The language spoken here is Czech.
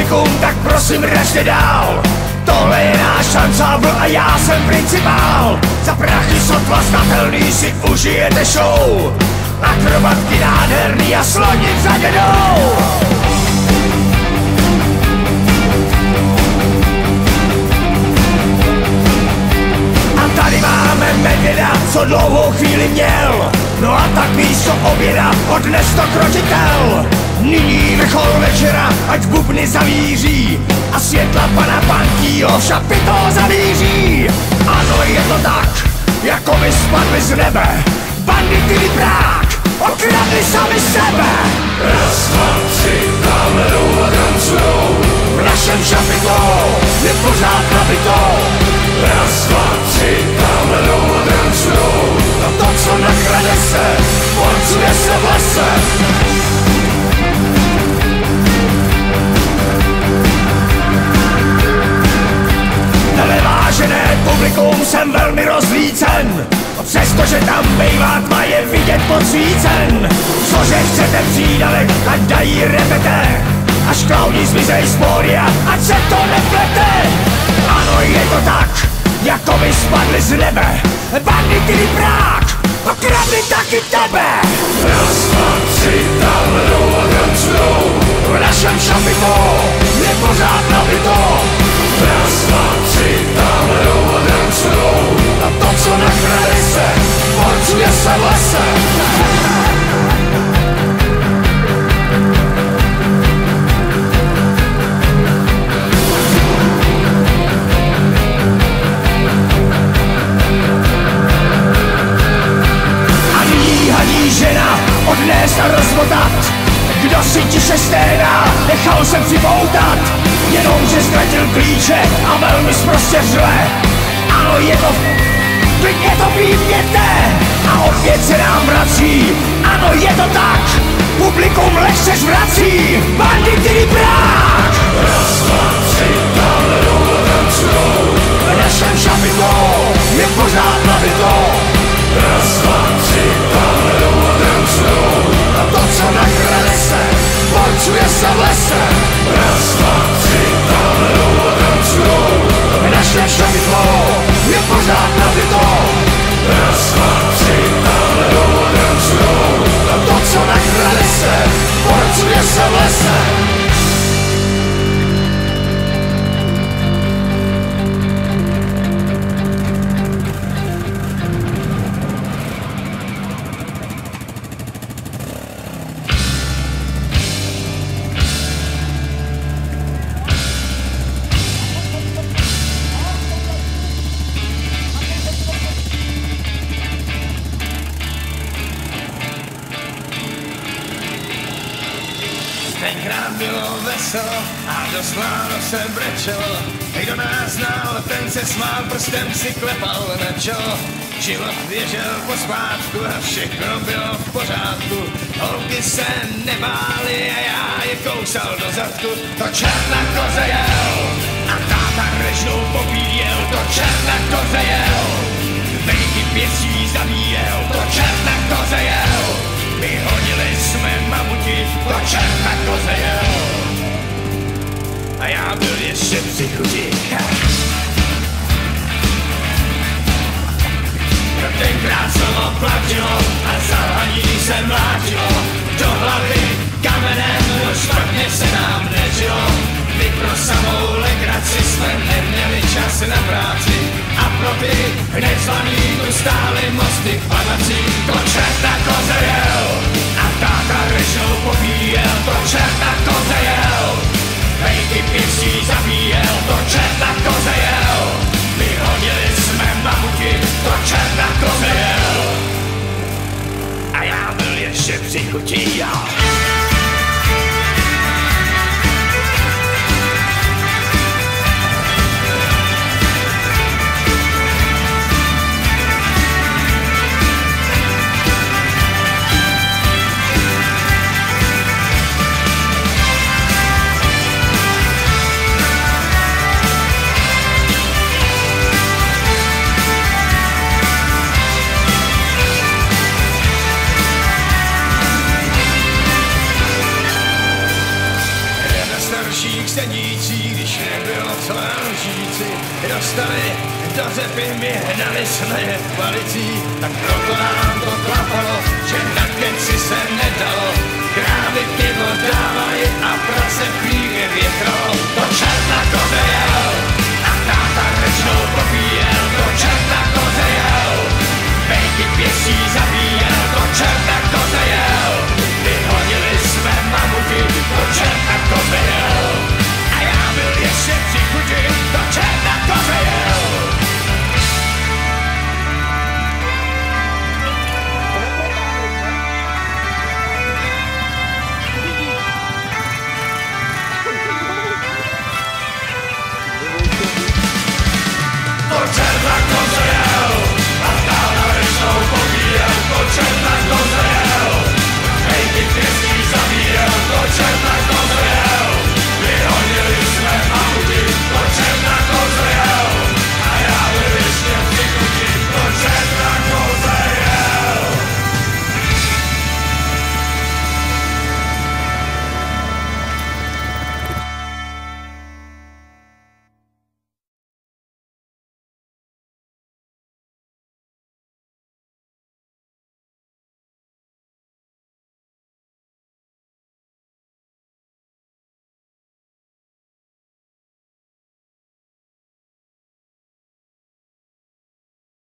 publikum, tak prosím ražte dál. Tohle je náš ansámbl a já jsem principál. Za prachy sotva znatelný si užijete show. Akrobatky nádherný a sloni za dědou. A tady máme medvěda, co dlouhou chvíli měl. No a tak místo oběda odnes to kročitel. Nyní vrchol večera, ať bubny zavíří a světla pana Pankýho v šapito zavíří. Ano, je to tak, jako by spadli z nebe bandity Prák, okradli sami sebe. Raz, dva, tři, tamhle jdou a tancujou. V našem šapito je pořád nabito. Raz, dva, tři, tamhle jdou a tancujou. A to, co nakrade se, porcuje se v lese. Vážené publikum, jsem velmi rozlícen. Přestože tam bejvá tma, je vidět podsvícen. Cože chcete přídavek, ať dají repete. Až klauni zmizej z pódia, ať se to neplete. Ano, je to tak, jako by spadli z nebe bandity Prák, okradli taky tebe. Raz, dva, tři, tamhle jdou a tancujou. V našem šapito je pořád nabito. Raz, dva, tři, tamhle jdou a tancujou. A to, co nakrade se, porcuje se v lese. A nyní hadí žena odnést a rozmotat. Kdo si tiše sténá, nechal se připoutat. Jenomže ztratil klíče a velmi sprostě řve. Ano, je to... klidně to výměte. A opět se nám vrací. Ano, je to tak. Publikum lehce zvrací. Bandity Prák. Raz, dva, tři, tamhle jdou a tancujou. V našem šapito je pořád nabito. Raz, dva, tři, tamhle jdou a tancujou. A to, co nakrade se, porcuje se v lese. Raz, dva, tři, tamhle jdou a tancujou. V našem šapito je pořád nabito. Raz, dva, tři, tamhle jdou a tancujou. A to, co nakrade se, porcuje se v lese. Tenkrát bylo veselo a dost málo se brečelo. Kdo nás znal, ten se smál, prstem si klepal na čelo. Život běžel pospátku a všechno bylo v pořádku. Holky se nebály a já je kousal do zadku. To čert na koze jel a táta režnou popíjel. To čert na koze jel, vejky pěstí zabíjel. To čert na koze jel, vyhodili jsme mamuti, to čert na koze jel. A já byl ještě při chuti. Tenkrát slovo platilo a zalhaní se mlátilo. Do hlavy kamenem, špatně se nám nežilo. My pro samou legraci jsme neměli čas na práci. A pro ty nezvaný tu stály mosty v panaci. To čert na koze jel a táta režnou popíjel. To čert na koze jel, vejky pěstí zabíjel. To čert na koze jel, vyhodili jsme mamuti. To čert na koze jel a já byl ještě při chutí. dostali, do řepy mi hnali jsme je palicí, tak proto nám to klapalo, že na keci se nedalo.